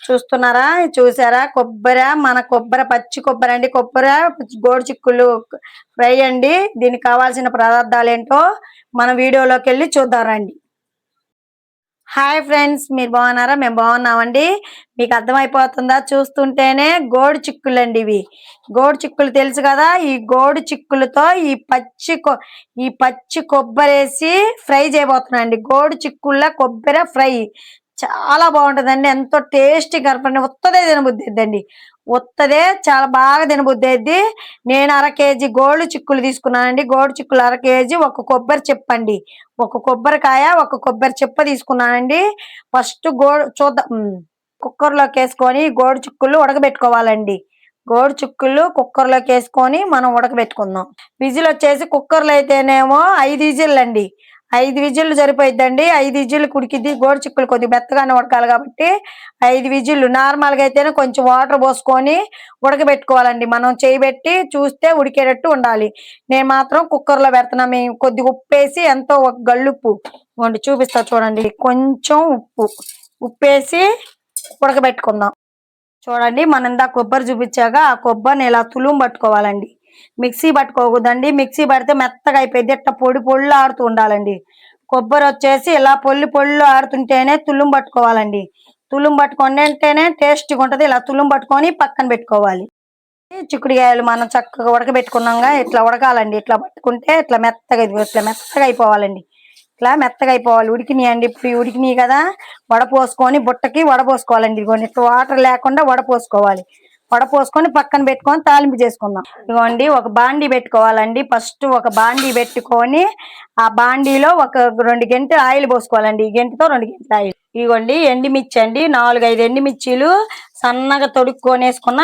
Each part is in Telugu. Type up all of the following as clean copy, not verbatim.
చూస్తున్నారా? చూసారా? మన కొబ్బరి పచ్చి కొబ్బరి అండి. గోడు చిక్కుళ్ళు ఫ్రై అండి. దీనికి కావాల్సిన పదార్థాలేంటో మన వీడియోలోకెళ్ళి చూద్దాం రండి. హాయ్ ఫ్రెండ్స్, మీరు బాగున్నారా? మేము బాగున్నామండి. మీకు అర్థమైపోతుందా? చూస్తుంటేనే గోడు చిక్కులండి ఇవి. గోడు చిక్కులు తెలుసు కదా? ఈ గోడు చిక్కులతో ఈ పచ్చి కొబ్బరేసి ఫ్రై చేయబోతున్నా అండి. గోడు చిక్కుళ్ళ కొబ్బరి ఫ్రై చాలా బాగుంటదండి. ఎంతో టేస్టీగా ఉత్తదే తినబుద్దిద్దండి. ఉత్తదే చాలా బాగా తినబుద్ది. నేను 1/2 కేజీ గోడు చిక్కులు తీసుకున్నానండి. గోడు చిక్కులు 1/2 కేజీ, ఒక కొబ్బరి చెప్పండి, ఒక కొబ్బరికాయ, ఒక కొబ్బరి చెప్ప తీసుకున్నానండి. ఫస్ట్ చూద్దాం. కుక్కర్లోకి వేసుకొని గోడు చిక్కులు ఉడకబెట్టుకోవాలండి. గోడు చిక్కులు కుక్కర్లోకి వేసుకొని మనం ఉడకబెట్టుకుందాం. విజిల్ వచ్చేసి కుక్కర్లో అయితేనేమో 5 విజిల్ అండి. 5 విజిల్లు సరిపోయిద్దండి. 5 విజిల్ ఉడికిద్ది. గోడు చిక్కులు కొద్దిగా మెత్తగానే ఉడకాలి కాబట్టి 5 విజిల్లు. నార్మల్గా అయితేనే కొంచెం వాటర్ పోసుకొని ఉడకబెట్టుకోవాలండి. మనం చేయబెట్టి చూస్తే ఉడికేటట్టు ఉండాలి. నేను మాత్రం కుక్కర్లో పెడుతున్నా. మేము కొద్దిగా ఉప్పేసి, ఎంతో ఒక గల్లుప్పు చూపిస్తా చూడండి. కొంచెం ఉప్పేసి ఉడకబెట్టుకుందాం. చూడండి, మనం ఇందాక కొబ్బరి చూపించాక ఆ కొబ్బరిని ఇలా తులుం పట్టుకోవాలండి. మిక్సీ పట్టుకోకూడదండి. మిక్సీ పడితే మెత్తగా అయిపోయింది. ఇట్లా పొడి పొళ్ళు ఆడుతూ ఉండాలండి. కొబ్బరి వచ్చేసి ఇలా పొళ్ళు ఆడుతుంటేనే తులుం పట్టుకోవాలండి. తులుం పట్టుకుంటేనే టేస్టీగా ఉంటది. ఇలా తులుం పట్టుకొని పక్కన పెట్టుకోవాలి. చిక్కుడుకాయలు మనం చక్కగా ఉడకబెట్టుకున్నాగా ఇట్లా ఉడకాలండి. ఇట్లా పట్టుకుంటే ఇట్లా మెత్తగా అయిపోవాలండి. ఇట్లా మెత్తగా అయిపోవాలి. ఉడికినాయండి. ఇప్పుడు ఉడికినాయి కదా, వడపోసుకొని బుట్టకి వడపోసుకోవాలండి. ఇదిగోండి, ఇట్లా వాటర్ లేకుండా వడపోసుకోవాలి. వడపోసుకొని పక్కన పెట్టుకొని తాలింపు చేసుకుందాం. ఇదిగోండి, ఒక బాండీ పెట్టుకోవాలండి. ఫస్ట్ ఒక బాండీ పెట్టుకొని ఆ బాండీలో ఒక 2 గంటెలు ఆయిల్ పోసుకోవాలండి. ఈ గంటతో 2 గంటల ఆయిల్. ఇదిగోండి, ఎండుమిర్చి అండి. 4-5 ఎండుమిర్చీలు సన్నగా తొడుక్కొని వేసుకున్న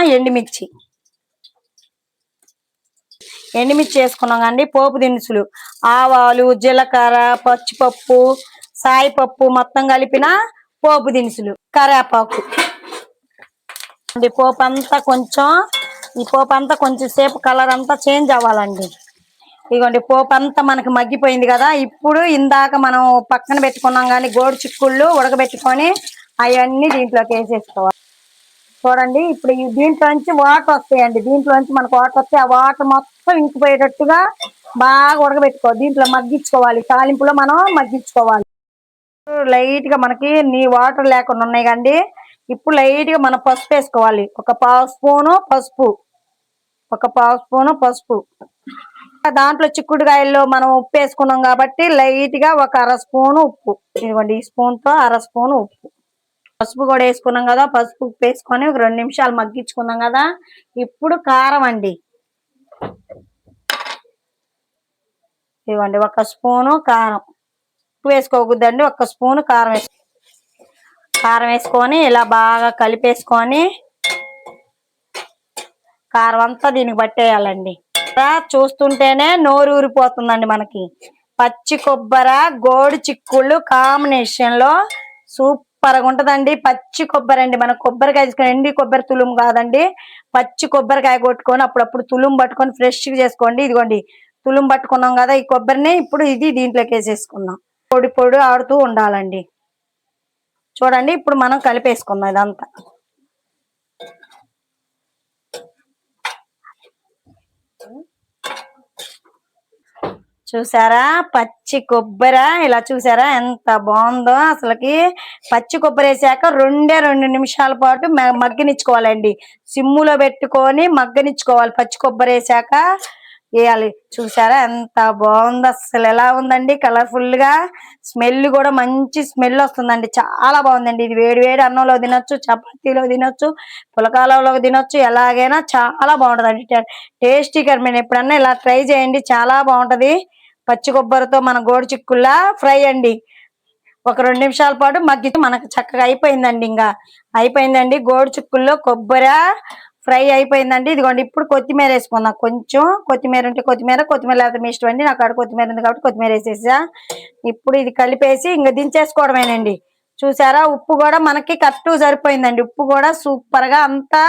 ఎండుమిర్చి వేసుకున్నాం కండి. పోపు దినుసులు, ఆవాలు, జీలకర్ర, పచ్చిపప్పు, సాయిపప్పు మొత్తం కలిపిన పోపు దినుసులు, కరేపాకు. ఈ పోపు అంతా కొంచెం సేపు కలర్ అంతా చేంజ్ అవ్వాలండి. ఇదిగోండి, పోపు అంతా మనకి మగ్గిపోయింది కదా. ఇప్పుడు ఇందాక మనం పక్కన పెట్టుకున్నాం కానీ గోడు చిక్కుళ్ళు ఉడకబెట్టుకొని అవన్నీ దీంట్లోకి వేసేసుకోవాలి. చూడండి, ఇప్పుడు దీంట్లోంచి వాటర్ వస్తాయండి. దీంట్లోంచి మనకు వాటర్ వస్తే ఆ వాటర్ మొత్తం ఇంకిపోయేటట్టుగా బాగా ఉడకబెట్టుకోవాలి. దీంట్లో మగ్గించుకోవాలి. తాలింపులో మనం మగ్గించుకోవాలి. లైట్ గా మనకి వాటర్ లేకుండా ఉన్నాయి కండి. ఇప్పుడు లైట్ గా మనం పసుపు వేసుకోవాలి. ఒక పావు స్పూను పసుపు. దాంట్లో చిక్కుడుకాయల్లో మనం ఉప్పు వేసుకున్నాం కాబట్టి లైట్ గా ఒక 1/2 స్పూను ఉప్పు. ఇదిగోండి, ఈ స్పూన్ తో 1/2 స్పూను ఉప్పు. పసుపు కూడా వేసుకున్నాం కదా. పసుపు ఉప్పు వేసుకొని ఒక 2 నిమిషాలు మగ్గించుకున్నాం కదా. ఇప్పుడు కారం అండి. ఇవ్వండి, 1 స్పూను కారం. ఉప్పు వేసుకోకూడదండి. 1 స్పూను కారం వేసుకొని ఇలా బాగా కలిపేసుకొని కారం అంతా దీనికి పట్టేయాలండి. చూస్తుంటేనే నోరు ఊరిపోతుందండి. మనకి పచ్చి కొబ్బరి గోడు చిక్కుళ్ళు కాంబినేషన్ లో సూపర్ గా ఉంటదండి. పచ్చి కొబ్బరి అండి. మన కొబ్బరికాయ తీసుకొని, ఎండి కొబ్బరి తులుము కాదండి, పచ్చి కొబ్బరికాయ కొట్టుకొని అప్పుడప్పుడు తులుము పట్టుకొని ఫ్రెష్ గా చేసుకోండి. ఇదిగోండి, తులుము పట్టుకున్నాం కదా ఈ కొబ్బరిని. ఇప్పుడు దీంట్లోకి వేసేసుకుందాం. పొడి ఆడుతూ ఉండాలండి. చూడండి, ఇప్పుడు మనం కలిపేసుకుందాం ఇదంతా. చూసారా, పచ్చి కొబ్బరి ఇలా చూసారా ఎంత బాగుందో. అసలుకి పచ్చి కొబ్బరి వేసాక 2 నిమిషాల పాటు మగ్గనిచ్చుకోవాలండి. సిమ్ములో పెట్టుకొని మగ్గనిచ్చుకోవాలి. పచ్చి కొబ్బరి వేసాక వేయాలి. చూసారా ఎంత బాగుందో. అసలు ఎలా ఉందండి, కలర్ఫుల్ గా. స్మెల్ కూడా మంచి స్మెల్ వస్తుందండి. చాలా బాగుందండి. ఇది వేడి వేడి అన్నంలో తినొచ్చు, చపాతీలో తినొచ్చు, పులకాలలో తినొచ్చు. ఎలాగైనా చాలా బాగుంటదండి. టేస్టీగా మీరు ఎప్పుడన్నా ఇలా ట్రై చేయండి. చాలా బాగుంటది. పచ్చి కొబ్బరితో మన గోడు చిక్కుళ్ళ ఫ్రై అండి. ఒక 2 నిమిషాల పాటు మగ్గితే మనకు చక్కగా అయిపోయిందండి. ఇంకా అయిపోయిందండి. గోడు చిక్కుల్లో కొబ్బరి ఫ్రై అయిపోయిందండి. ఇదిగోండి, ఇప్పుడు కొత్తిమీర వేసుకుందాం. కొంచెం కొత్తిమీర ఉంటే కొత్తిమీర లేకపోతే మీ ఇష్టం అండి. నాకు అక్కడ కొత్తిమీర ఉంది కాబట్టి కొత్తిమీర వేసేసా. ఇప్పుడు ఇది కలిపేసి ఇంకా దించేసుకోవడమేనండి. చూసారా, ఉప్పు కూడా మనకి కరెక్ట్ సరిపోయిందండి. ఉప్పు కూడా సూపర్ గా అంతా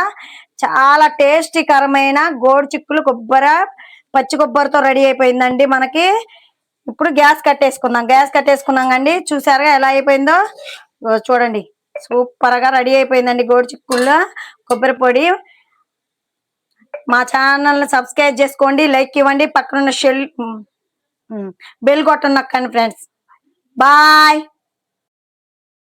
చాలా టేస్టీకరమైన గోడు చిక్కులు పచ్చి కొబ్బరితో రెడీ అయిపోయిందండి మనకి. ఇప్పుడు గ్యాస్ కట్టేసుకున్నాం కండి. చూసారుగా ఎలా అయిపోయిందో చూడండి. సూపర్ గా రెడీ అయిపోయిందండి గోడు చిక్కుల్లో కొబ్బరి పొడి. మా ఛానల్ సబ్స్క్రైబ్ చేసుకోండి, లైక్ ఇవ్వండి, పక్కనున్న బెల్ కొట్టండి నొక్కండి ఫ్రెండ్స్. బాయ్.